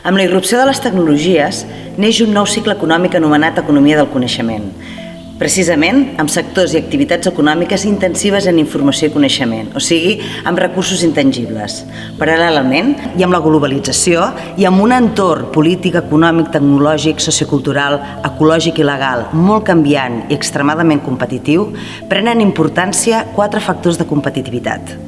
Amb la irrupció de les tecnologies, neix un nou cicle econòmic anomenat economia del coneixement, precisament amb sectors i activitats econòmiques intensives en informació i coneixement, o sigui, amb recursos intangibles. Paral·lelament, i amb la globalització, i amb un entorn polític, econòmic, tecnològic, sociocultural, ecològic i legal molt canviant i extremadament competitiu, prenen importància 4 factors de competitivitat.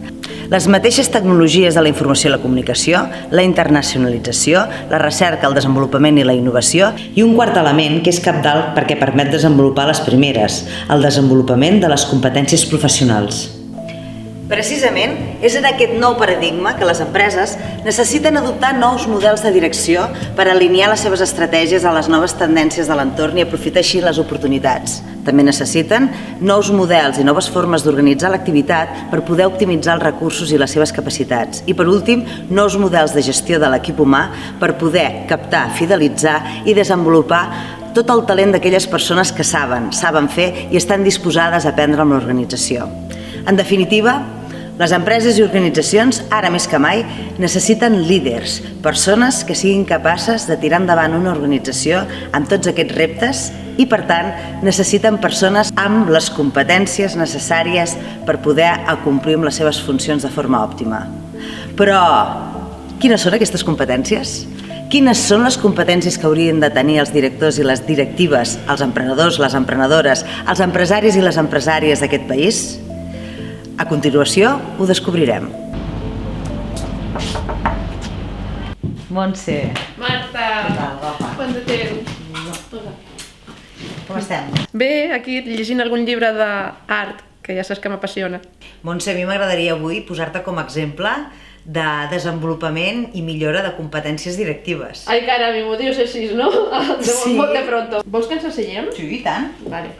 Les mateixes tecnologies de la informació i la comunicació, la internacionalització, la recerca, el desenvolupament i la innovació, i un quart element que és cabdal perquè permet desenvolupar les primeres, el desenvolupament de les competències professionals. Precisament, és en aquest nou paradigma que les empreses necessiten adoptar nous models de direcció per alinear les seves estratègies a les noves tendències de l'entorn i aprofitar així les oportunitats. També necessiten nous models i noves formes d'organitzar l'activitat per poder optimitzar els recursos i les seves capacitats. I per últim, nous models de gestió de l'equip humà per poder captar, fidelitzar i desenvolupar tot el talent d'aquelles persones que saben fer i estan disposades a aprendre amb l'organització. En definitiva, les empreses i organitzacions, ara més que mai, necessiten líders, persones que siguin capaces de tirar endavant una organització amb tots aquests reptes i, per tant, necessiten persones amb les competències necessàries per poder acomplir amb les seves funcions de forma òptima. Però, quines són aquestes competències? Quines són les competències que haurien de tenir els directors i les directives, els emprenedors, les emprenedores, els empresaris i les empresàries d'aquest país? A continuació, ho descobrirem. Montse. Marta. Què tal, guapa? Quant de temps? Com estem? Bé, aquí llegint algun llibre d'art, que ja saps que m'apassiona. Montse, a mi m'agradaria avui posar-te com a exemple de desenvolupament i millora de competències directives. Ai, caram, m'ho dius així, no? Sí. Molt de pronto. Vols que ens asseiem? Sí, i tant. Vale.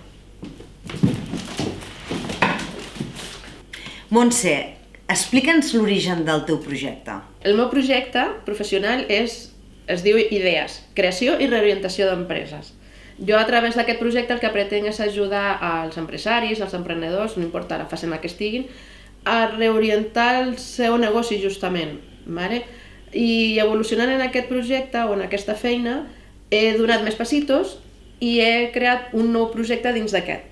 Montse, explica'ns l'origen del teu projecte. El meu projecte professional es diu Idees, creació i reorientació d'empreses. Jo a través d'aquest projecte el que pretenc és ajudar als empresaris, als emprenedors, no importa la fase en la que estiguin, a reorientar el seu negoci justament. I evolucionant en aquest projecte o en aquesta feina he donat més passitos i he creat un nou projecte dins d'aquest,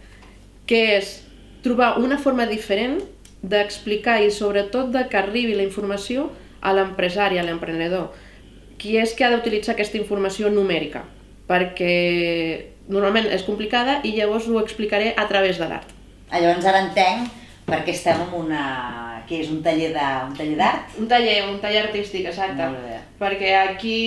que és trobar una forma diferent d'explicar i sobretot de que arribi la informació a l'empresari, a l'emprenedor, qui és que ha d'utilitzar aquesta informació numèrica, perquè normalment és complicada i llavors ho explicaré a través de l'art. Llavors ara entenc perquè estem en què és un taller d'art? Un taller artístic, exacte. Molt bé. Perquè aquí,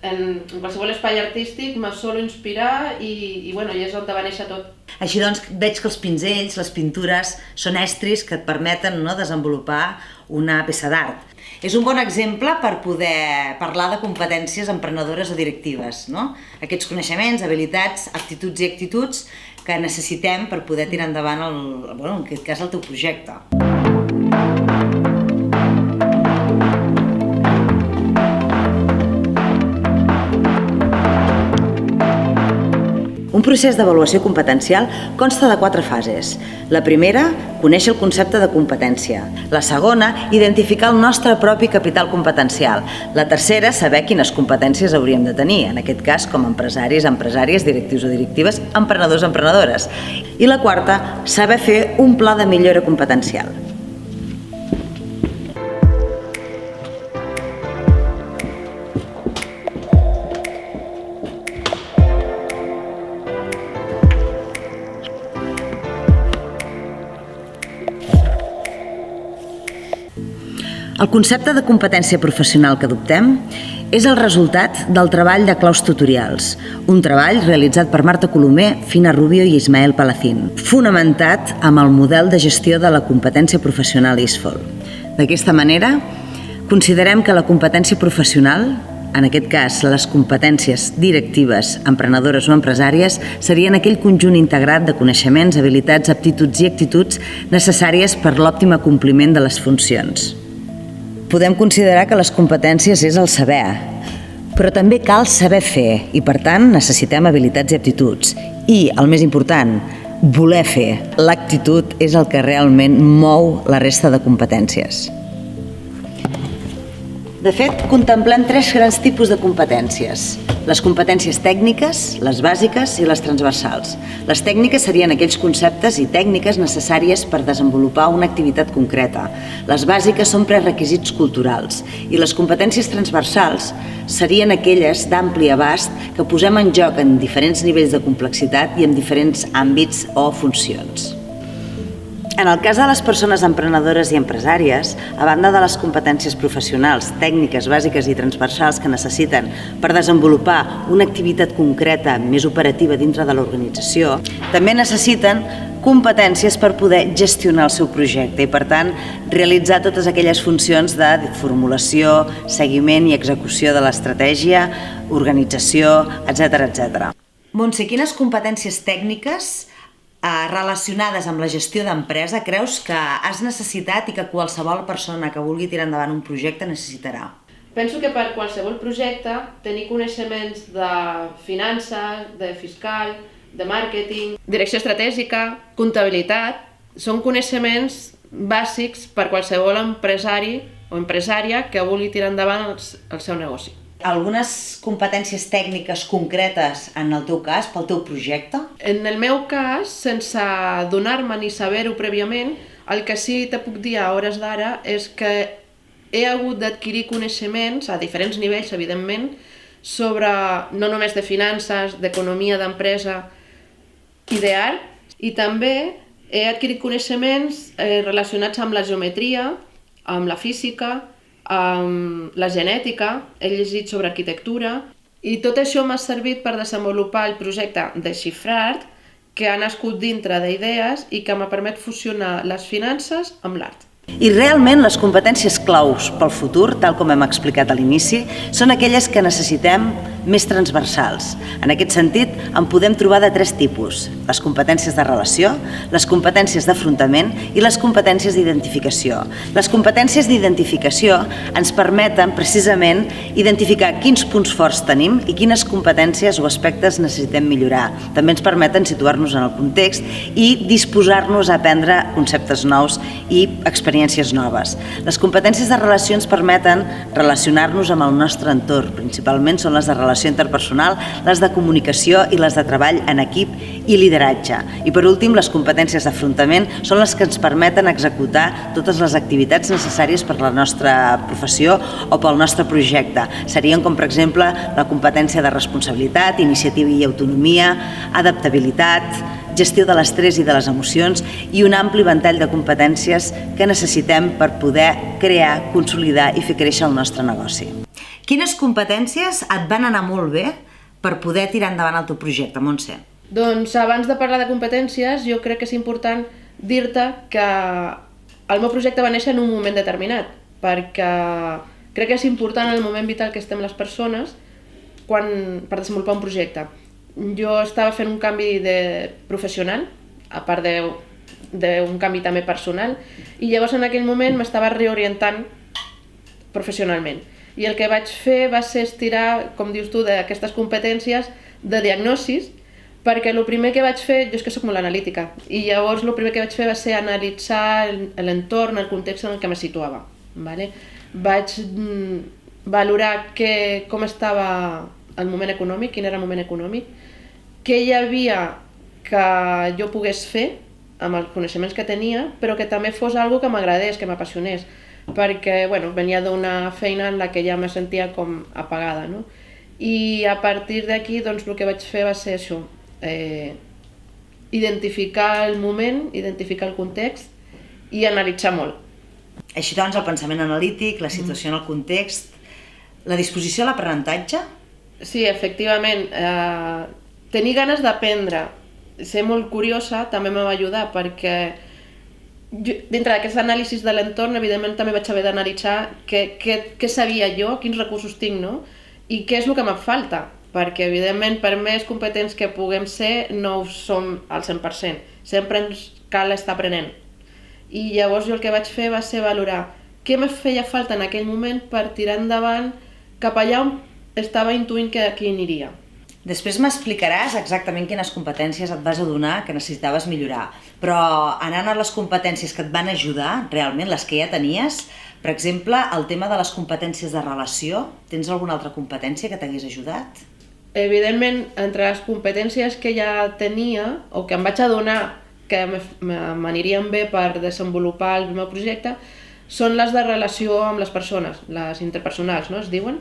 en qualsevol espai artístic, me solo inspirar i és on va néixer tot. Així doncs, veig que els pinzells, les pintures, són estris que et permeten desenvolupar una peça d'art. És un bon exemple per poder parlar de competències emprenedores o directives, no? Aquests coneixements, habilitats, aptituds i actituds que necessitem per poder tirar endavant, en aquest cas, el teu projecte. Un procés d'avaluació competencial consta de 4 fases. La primera, conèixer el concepte de competència. La segona, identificar el nostre propi capital competencial. La tercera, saber quines competències hauríem de tenir, en aquest cas com a empresaris, empresàries, directius o directives, emprenedors, emprenedores. I la quarta, saber fer un pla de millora competencial. El concepte de competència professional que adoptem és el resultat del treball de claus tutorials, un treball realitzat per Marta Colomer, Fina Rubio i Ismael Palacín, fonamentat amb el model de gestió de la competència professional ISFOL. D'aquesta manera, considerem que la competència professional, en aquest cas les competències directives, emprenedores o empresàries, serien aquell conjunt integrat de coneixements, habilitats, aptituds i actituds necessàries per l'òptim acompliment de les funcions. Podem considerar que les competències és el saber, però també cal saber fer i, per tant, necessitem habilitats i aptituds. I, el més important, voler fer. L'actitud és el que realment mou la resta de competències. De fet, contemplem 3 grans tipus de competències. Les competències tècniques, les bàsiques i les transversals. Les tècniques serien aquells conceptes i tècniques necessàries per desenvolupar una activitat concreta. Les bàsiques són prerequisits culturals i les competències transversals serien aquelles d'ampli abast que posem en joc en diferents nivells de complexitat i en diferents àmbits o funcions. En el cas de les persones emprenedores i empresàries, a banda de les competències professionals, tècniques, bàsiques i transversals que necessiten per desenvolupar una activitat concreta més operativa dintre de l'organització, també necessiten competències per poder gestionar el seu projecte i, per tant, realitzar totes aquelles funcions de formulació, seguiment i execució de l'estratègia, organització, etc. Montse, quines competències tècniques relacionades amb la gestió d'empresa creus que has necessitat i que qualsevol persona que vulgui tirar endavant un projecte necessitarà? Penso que per qualsevol projecte tenir coneixements de finances, de fiscal, de màrqueting, direcció estratègica, comptabilitat, són coneixements bàsics per qualsevol empresari o empresària que vulgui tirar endavant el seu negoci. Algunes competències tècniques concretes en el teu cas, pel teu projecte? En el meu cas, sense donar-me ni saber-ho prèviament, el que sí te puc dir a hores d'ara és que he hagut d'adquirir coneixements a diferents nivells, evidentment, sobre no només de finances, d'economia d'empresa i d'art, i també he adquirit coneixements relacionats amb la geometria, amb la física, amb la genètica, he llegit sobre arquitectura i tot això m'ha servit per desenvolupar el projecte de Xifrart que ha nascut dintre d'idees i que m'ha permet fusionar les finances amb l'art. I realment les competències claus pel futur, tal com hem explicat a l'inici, són aquelles que necessitem més transversals. En aquest sentit, en podem trobar de 3 tipus: les competències de relació, les competències d'afrontament i les competències d'identificació. Les competències d'identificació ens permeten precisament identificar quins punts forts tenim i quines competències o aspectes necessitem millorar. També ens permeten situar-nos en el context i disposar-nos a aprendre conceptes nous i experiències noves. Les competències de relació ens permeten relacionar-nos amb el nostre entorn. Principalment són les de relació interpersonal, les de comunicació i les de treball en equip i lideratge. I per últim, les competències d'afrontament són les que ens permeten executar totes les activitats necessàries per la nostra professió o pel nostre projecte. Serien com, per exemple, la competència de responsabilitat, iniciativa i autonomia, adaptabilitat, gestió de l'estrès i de les emocions i un ampli ventall de competències que necessitem per poder crear, consolidar i fer créixer el nostre negoci. Quines competències et van anar molt bé per poder tirar endavant el teu projecte, Montse? Doncs abans de parlar de competències, jo crec que és important dir-te que el meu projecte va néixer en un moment determinat, perquè crec que és important en el moment vital que estem les persones per desenvolupar un projecte. Jo estava fent un canvi professional, a part d'un canvi també personal, i llavors en aquell moment m'estava reorientant professionalment. I el que vaig fer va ser estirar, com dius tu, d'aquestes competències de diagnosis, perquè el primer que vaig fer, jo és que soc molt analítica, i llavors el primer que vaig fer va ser analitzar l'entorn, el context en el que me situava. Vaig valorar com estava el moment econòmic, quin era el moment econòmic, què hi havia que jo pogués fer amb els coneixements que tenia, però que també fos algo que m'agradés, que m'apassionés, perquè venia d'una feina en la que ja me sentia com apagada. I a partir d'aquí el que vaig fer va ser això, identificar el moment, identificar el context i analitzar molt. Així doncs, el pensament analític, la situació en el context, la disposició a l'aprenentatge? Sí, efectivament. Tenir ganes d'aprendre, ser molt curiosa, també me va ajudar, perquè dintre d'aquest anàlisi de l'entorn, evidentment també vaig haver d'analitzar què sabia jo, quins recursos tinc, i què és el que em falta, perquè evidentment per més competents que puguem ser no ho som al 100%, sempre ens cal estar aprenent. I llavors jo el que vaig fer va ser valorar què me feia falta en aquell moment per tirar endavant cap allà on estava intuint que aquí aniria. Després m'explicaràs exactament quines competències et vas adonar que necessitaves millorar, però anant a les competències que et van ajudar, realment, les que ja tenies, per exemple, el tema de les competències de relació, tens alguna altra competència que t'hagués ajudat? Evidentment, entre les competències que ja tenia, o que em vaig adonar que m'anirien bé per desenvolupar el meu projecte, són les de relació amb les persones, les interpersonals, no? Es diuen.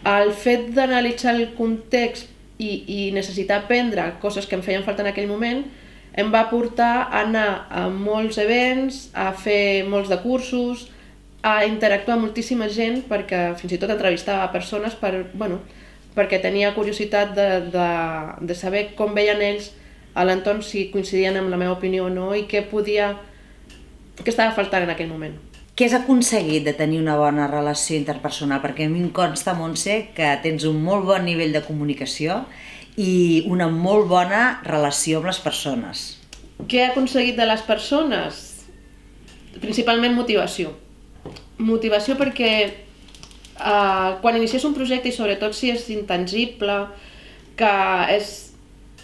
El fet d'analitzar el context i necessitar aprendre coses que em feien falta en aquell moment em va portar a anar a molts events, a fer molts de cursos, a interactuar amb moltíssima gent, perquè fins i tot entrevistava persones perquè tenia curiositat de saber com veien ells a l'entorn, si coincidien amb la meva opinió o no, i què estava faltant en aquell moment. Què has aconseguit de tenir una bona relació interpersonal? Perquè a mi em consta, Montse, que tens un molt bon nivell de comunicació i una molt bona relació amb les persones. Què he aconseguit de les persones? Principalment motivació. Motivació perquè quan inicies un projecte, i sobretot si és intangible, que és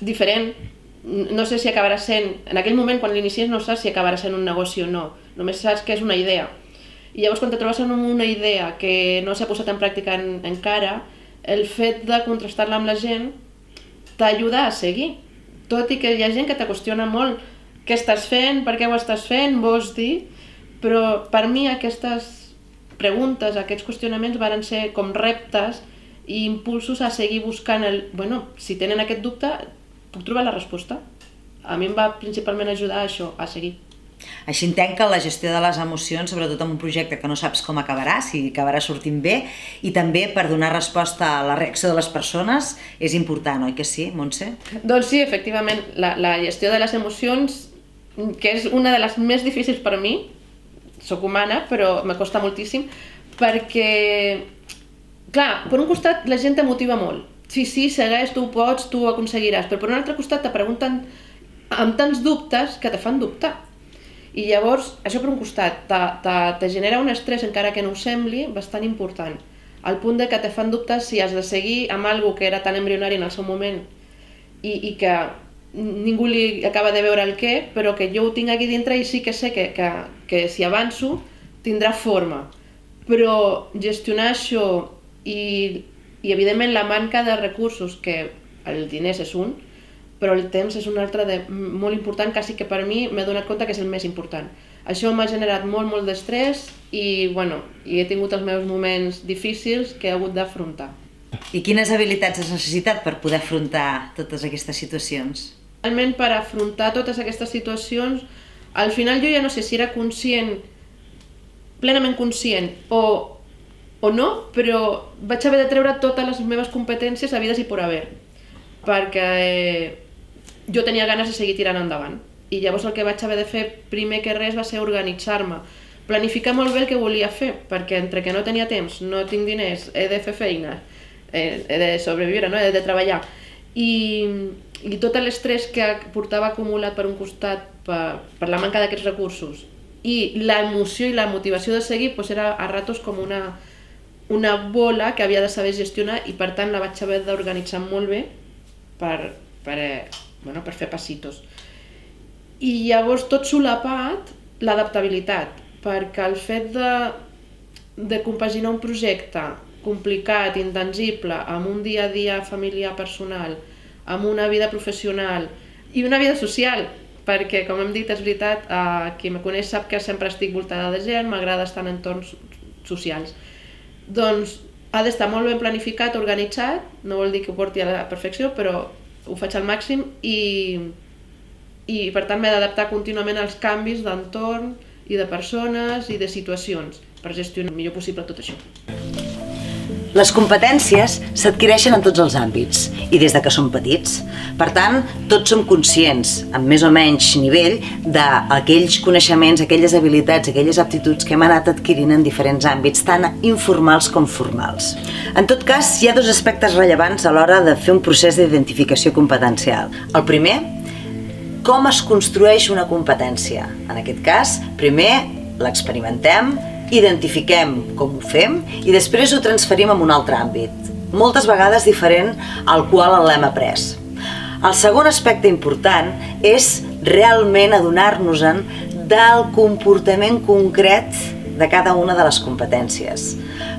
diferent, no sé si acabarà sent... En aquell moment, quan l'inicies, no saps si acabarà sent un negoci o no. Només saps que és una idea. I llavors, quan te trobes amb una idea que no s'ha posat en pràctica encara, el fet de contrastar-la amb la gent t'ajuda a seguir. Tot i que hi ha gent que te qüestiona molt què estàs fent, per què ho estàs fent, vols dir... Però per mi aquestes preguntes, aquests qüestionaments varen ser com reptes i impulsos a seguir buscant si tenen aquest dubte, puc trobar la resposta. A mi em va principalment ajudar això, a seguir. Així entenc que la gestió de les emocions, sobretot en un projecte que no saps com acabarà, si acabarà sortint bé, i també per donar resposta a la reacció de les persones, és important, oi que sí, Montse? Doncs sí, efectivament, la gestió de les emocions, que és una de les més difícils per a mi, soc humana, però me costa moltíssim, perquè, clar, per un costat la gent te motiva molt. Sí, segueix, tu ho pots, tu ho aconseguiràs, però per un altre costat te pregunten amb tants dubtes que te fan dubtar. I llavors, això per un costat, te genera un estrès, encara que no ho sembli, bastant important. Al punt de que te fan dubtes si has de seguir amb alguna que era tan embrionari en el seu moment i que ningú li acaba de veure el què, però que jo ho tinc aquí dintre i sí que sé que si avanço tindrà forma. Però gestionar això i evidentment la manca de recursos, que el diners és un, però el temps és un altre molt important, quasi que per mi m'he donat compte que és el més important. Això m'ha generat molt d'estrès i he tingut els meus moments difícils que he hagut d'afrontar. I quines habilitats has necessitat per poder afrontar totes aquestes situacions? Realment, per afrontar totes aquestes situacions, al final jo ja no sé si era plenament conscient o no, però vaig haver de treure totes les meves competències habides i por haver, perquè jo tenia ganes de seguir tirant endavant. I llavors el que vaig haver de fer primer que res va ser organitzar-me, planificar molt bé el que volia fer, perquè entre que no tenia temps, no tinc diners, he de fer feina, he de sobreviure, no? He de treballar. I tot l'estrès que portava acumulat per un costat per la manca d'aquests recursos i l'emoció i la motivació de seguir era a ratos com una bola que havia de saber gestionar i per tant la vaig haver d'organitzar molt bé per fer passitos. I llavors tot solapat l'adaptabilitat, perquè el fet de compaginar un projecte complicat, intangible, amb un dia a dia familiar personal, amb una vida professional i una vida social, perquè com hem dit és veritat, qui me coneix sap que sempre estic voltada de gent, m'agrada estar en entorns socials. Doncs ha d'estar molt ben planificat, organitzat, no vol dir que ho porti a la perfecció, però ho faig al màxim i per tant m'he d'adaptar contínuament als canvis d'entorn i de persones i de situacions per gestionar el millor possible tot això. Les competències s'adquireixen en tots els àmbits i des de que som petits. Per tant, tots som conscients, amb més o menys nivell, d'aquells coneixements, aquelles habilitats, aquelles aptituds que hem anat adquirint en diferents àmbits, tant informals com formals. En tot cas, hi ha dos aspectes rellevants a l'hora de fer un procés d'identificació competencial. El primer, com es construeix una competència. En aquest cas, primer l'experimentem, identifiquem com ho fem i després ho transferim a un altre àmbit. moltes vegades diferent al qual l'hem après. El segon aspecte important és realment adonar-nos-en del comportament concret de cada una de les competències.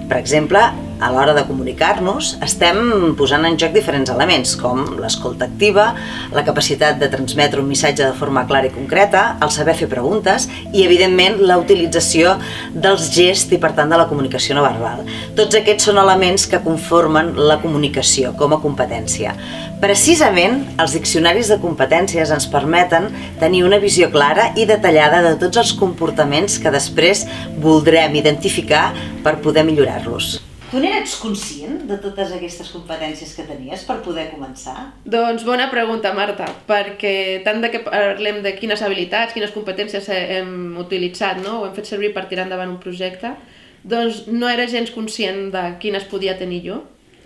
Per exemple, a l'hora de comunicar-nos estem posant en joc diferents elements, com l'escolta activa, la capacitat de transmetre un missatge de forma clara i concreta, el saber fer preguntes i, evidentment, la utilització dels gests i, per tant, de la comunicació no verbal. Tots aquests són elements que conformen la comunicació com a competència. Precisament, els diccionaris de competències ens permeten tenir una visió clara i detallada de tots els comportaments que després voldrem identificar per poder millorar-los. Tu n'eres conscient de totes aquestes competències que tenies per poder començar? Doncs bona pregunta, Marta, perquè tant de que parlem de quines habilitats, quines competències hem utilitzat, no? O hem fet servir per tirar endavant un projecte, doncs no era gens conscient de quines podia tenir jo.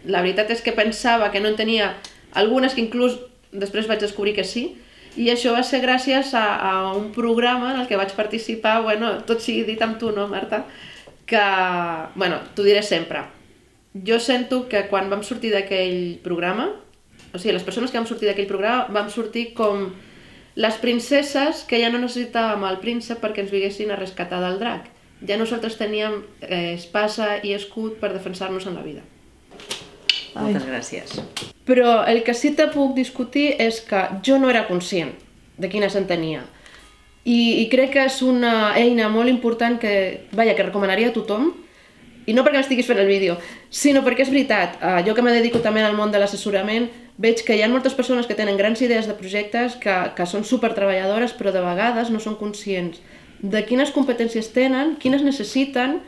La veritat és que pensava que no en tenia algunes que inclús després vaig descobrir que sí, i això va ser gràcies a un programa en el que vaig participar, tot sigui dit amb tu, no, Marta? Que, t'ho diré sempre. Jo sento que quan vam sortir d'aquell programa, o sigui, les persones que vam sortir d'aquell programa vam sortir com les princeses que ja no necessitàvem el príncep perquè ens vinguessin a rescatar del drac. Ja nosaltres teníem espasa i escut per defensar-nos en la vida. Moltes gràcies. Però el que sí te puc discutir és que jo no era conscient de quines en tenia. I crec que és una eina molt important que recomanaria a tothom, i no perquè m'estiguis fent el vídeo, sinó perquè és veritat, jo que me dedico també al món de l'assessorament, veig que hi ha moltes persones que tenen grans idees de projectes, que són supertreballadores, però de vegades no són conscients de quines competències tenen, quines necessiten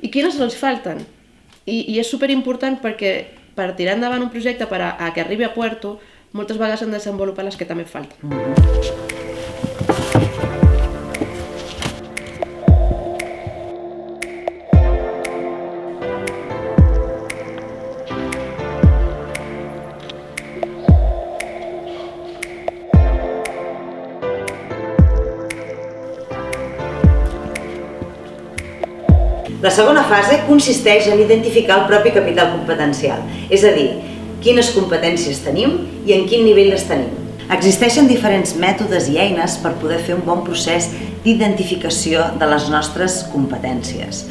i quines els falten. I és superimportant perquè per tirar endavant un projecte, per a que arribi a puerto, moltes vegades han de desenvolupar les que també falten. La segona fase consisteix en identificar el propi capital competencial, és a dir, quines competències tenim i en quin nivell les tenim. Existeixen diferents mètodes i eines per poder fer un bon procés d'identificació de les nostres competències.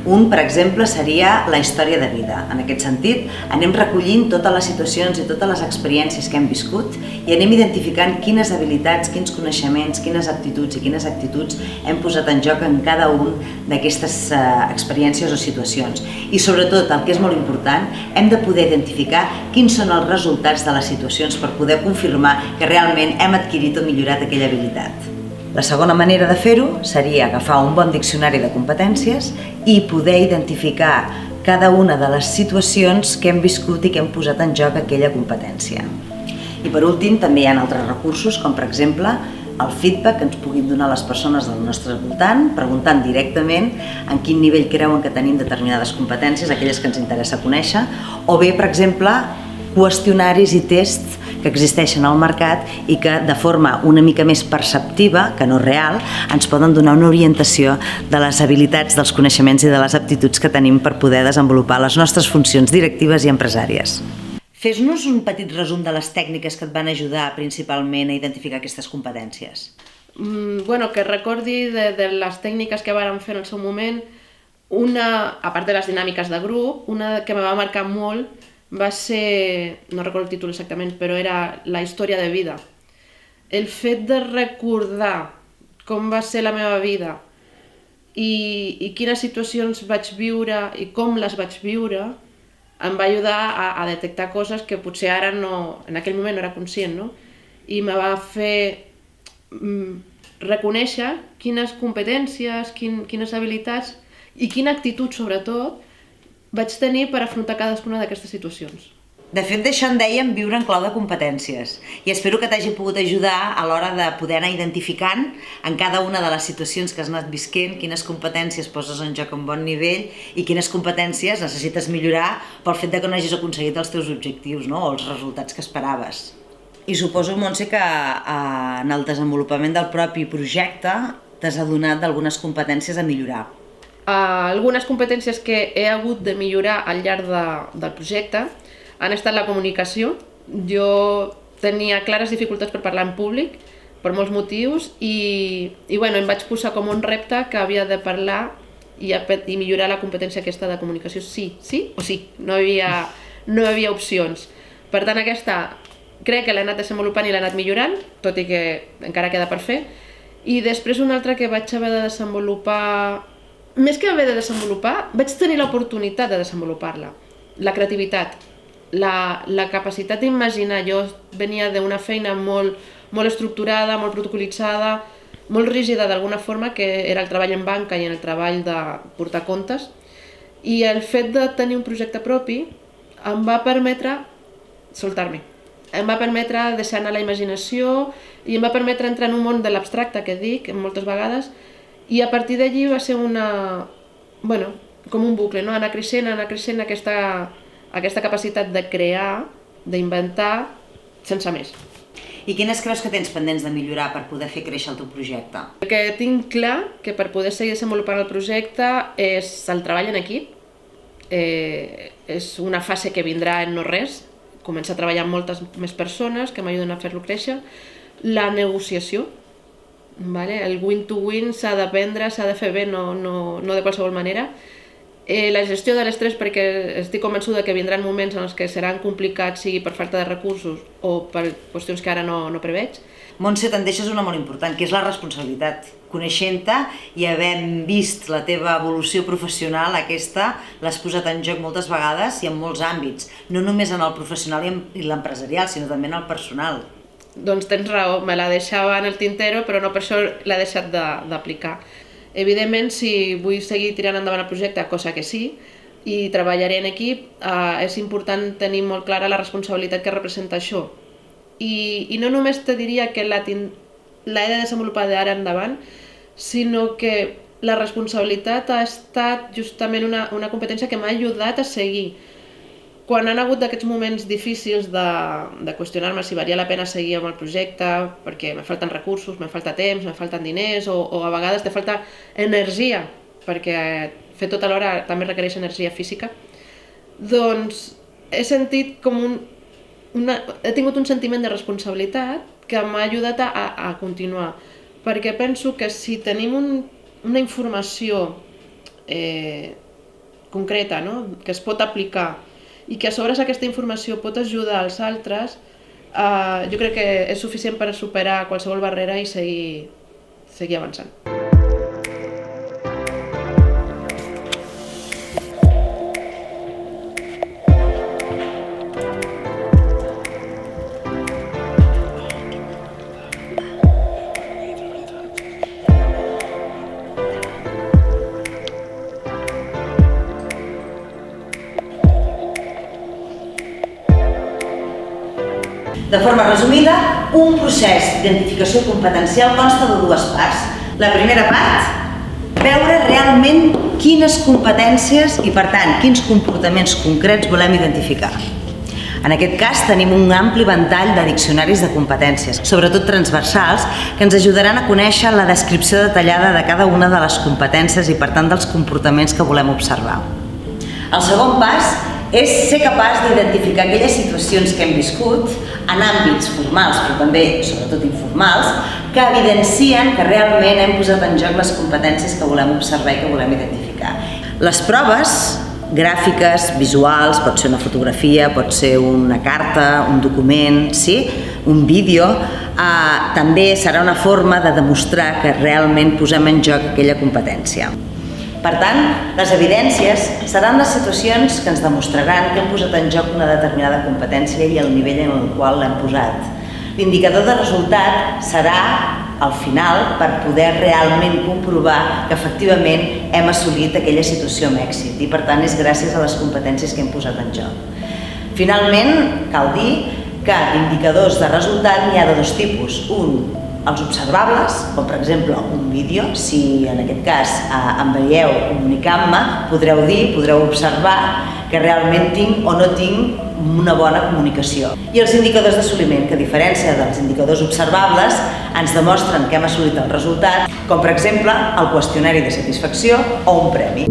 Un, per exemple, seria la història de vida. En aquest sentit, anem recollint totes les situacions i totes les experiències que hem viscut i anem identificant quines habilitats, quins coneixements, quines aptituds i quines actituds hem posat en joc en cada un d'aquestes experiències o situacions. I sobretot, el que és molt important, hem de poder identificar quins són els resultats de les situacions per poder confirmar que realment hem adquirit o millorat aquella habilitat. La segona manera de fer-ho seria agafar un bon diccionari de competències i poder identificar cada una de les situacions que hem viscut i que hem posat en joc aquella competència. I per últim, també hi ha altres recursos, com per exemple el feedback que ens puguin donar les persones del nostre voltant, preguntant directament en quin nivell creuen que tenim determinades competències, aquelles que ens interessa conèixer, o bé, per exemple, qüestionaris i tests que existeixen al mercat i que de forma una mica més perceptiva, que no real, ens poden donar una orientació de les habilitats, dels coneixements i de les aptituds que tenim per poder desenvolupar les nostres funcions directives i empresàries. Fes-nos un petit resum de les tècniques que et van ajudar principalment a identificar aquestes competències. Que recordi de les tècniques que vàrem fer en el seu moment, una, a part de les dinàmiques de grup, una que me va marcar molt va ser, no recordo el títol exactament, però era la història de vida. El fet de recordar com va ser la meva vida i quines situacions vaig viure i com les vaig viure em va ajudar a detectar coses que potser ara no, en aquell moment no era conscient, no? I me va fer reconèixer quines competències, quines habilitats i quina actitud, sobretot, vaig tenir per afrontar cadascuna d'aquestes situacions. De fet, d'això en dèiem viure en clau de competències i espero que t'hagi pogut ajudar a l'hora de poder anar identificant en cada una de les situacions que has anat visquent quines competències poses en joc a un bon nivell i quines competències necessites millorar pel fet que no hagis aconseguit els teus objectius, no? O els resultats que esperaves. I suposo, Montse, que en el desenvolupament del propi projecte t'has adonat d'algunes competències a millorar. Algunes competències que he hagut de millorar al llarg del projecte han estat la comunicació. Jo tenia clares dificultats per parlar en públic, per molts motius, i bueno, em vaig posar com un repte que havia de parlar i millorar la competència aquesta de comunicació. Sí o sí. No hi havia opcions. Per tant, aquesta crec que l'he anat desenvolupant i l'he anat millorant, tot i que encara queda per fer. I després una altra que vaig haver de desenvolupar, més que haver de desenvolupar, vaig tenir l'oportunitat de desenvolupar-la. La creativitat, la capacitat d'imaginar. Jo venia d'una feina molt estructurada, molt protocolitzada, molt rígida d'alguna forma, que era el treball en banca i el treball de portar comptes. I el fet de tenir un projecte propi em va permetre soltar-me. Em va permetre deixar anar la imaginació i em va permetre entrar en un món de l'abstracte, que dic moltes vegades, i a partir d'allí va ser com un bucle, anar creixent aquesta capacitat de crear, d'inventar, sense més. I quines creus que tens pendents de millorar per poder fer créixer el teu projecte? El que tinc clar que per poder seguir desenvolupant el projecte és el treball en equip. És una fase que vindrà en no res, començar a treballar amb moltes més persones que m'ajuden a fer-lo créixer. La negociació, el win-to-win s'ha d'aprendre, s'ha de fer bé, no de qualsevol manera. La gestió de l'estrès, perquè estic convençuda que vindran moments en els que seran complicats, sigui per falta de recursos o per qüestions que ara no preveig. Montse, te'n deixes una molt important, que és la responsabilitat. Coneixent-te i havent vist la teva evolució professional, aquesta l'has posat en joc moltes vegades i en molts àmbits, no només en el professional i l'empresarial, sinó també en el personal. Doncs tens raó, me la deixava en el tintero, però no per això l'he deixat d'aplicar. Evidentment, si vull seguir tirant endavant el projecte, cosa que sí, i treballaré en equip, és important tenir molt clara la responsabilitat que representa això. I no només te diria que l'he de desenvolupar d'ara endavant, sinó que la responsabilitat ha estat justament una competència que m'ha ajudat a seguir. Quan han hagut d'aquests moments difícils de qüestionar-me si valia la pena seguir amb el projecte, perquè me falten recursos, me falta temps, me falten diners, o a vegades te falta energia, perquè fer tot alhora també requereix energia física, doncs he sentit he tingut un sentiment de responsabilitat que m'ha ajudat a continuar, perquè penso que si tenim una informació concreta, que es pot aplicar, i que a sobre aquesta informació pot ajudar als altres, jo crec que és suficient per superar qualsevol barrera i seguir avançant. De forma resumida, un procés d'identificació competencial consta de dues parts. La primera part, veure realment quines competències i, per tant, quins comportaments concrets volem identificar. En aquest cas, tenim un ampli ventall de diccionaris de competències, sobretot transversals, que ens ajudaran a conèixer la descripció detallada de cada una de les competències i, per tant, dels comportaments que volem observar. El segon pas és ser capaç d'identificar aquelles situacions que hem viscut en àmbits formals, però també, sobretot informals, que evidencien que realment hem posat en joc les competències que volem observar i que volem identificar. Les proves gràfiques, visuals, pot ser una fotografia, pot ser una carta, un document, un vídeo, també serà una forma de demostrar que realment posem en joc aquella competència. Per tant, les evidències seran les situacions que ens demostraran que hem posat en joc una determinada competència i el nivell en el qual l'hem posat. L'indicador de resultat serà, al final, per poder realment comprovar que efectivament hem assolit aquella situació amb èxit i, per tant, és gràcies a les competències que hem posat en joc. Finalment, cal dir que d'indicadors de resultat n'hi ha de dos tipus. Un, els observables, com per exemple un vídeo, si en aquest cas em veieu comunicant-me, podreu dir, podreu observar que realment tinc o no tinc una bona comunicació. I els indicadors d'assoliment, que a diferència dels indicadors observables, ens demostren que hem assolit el resultat, com per exemple el qüestionari de satisfacció o un premi.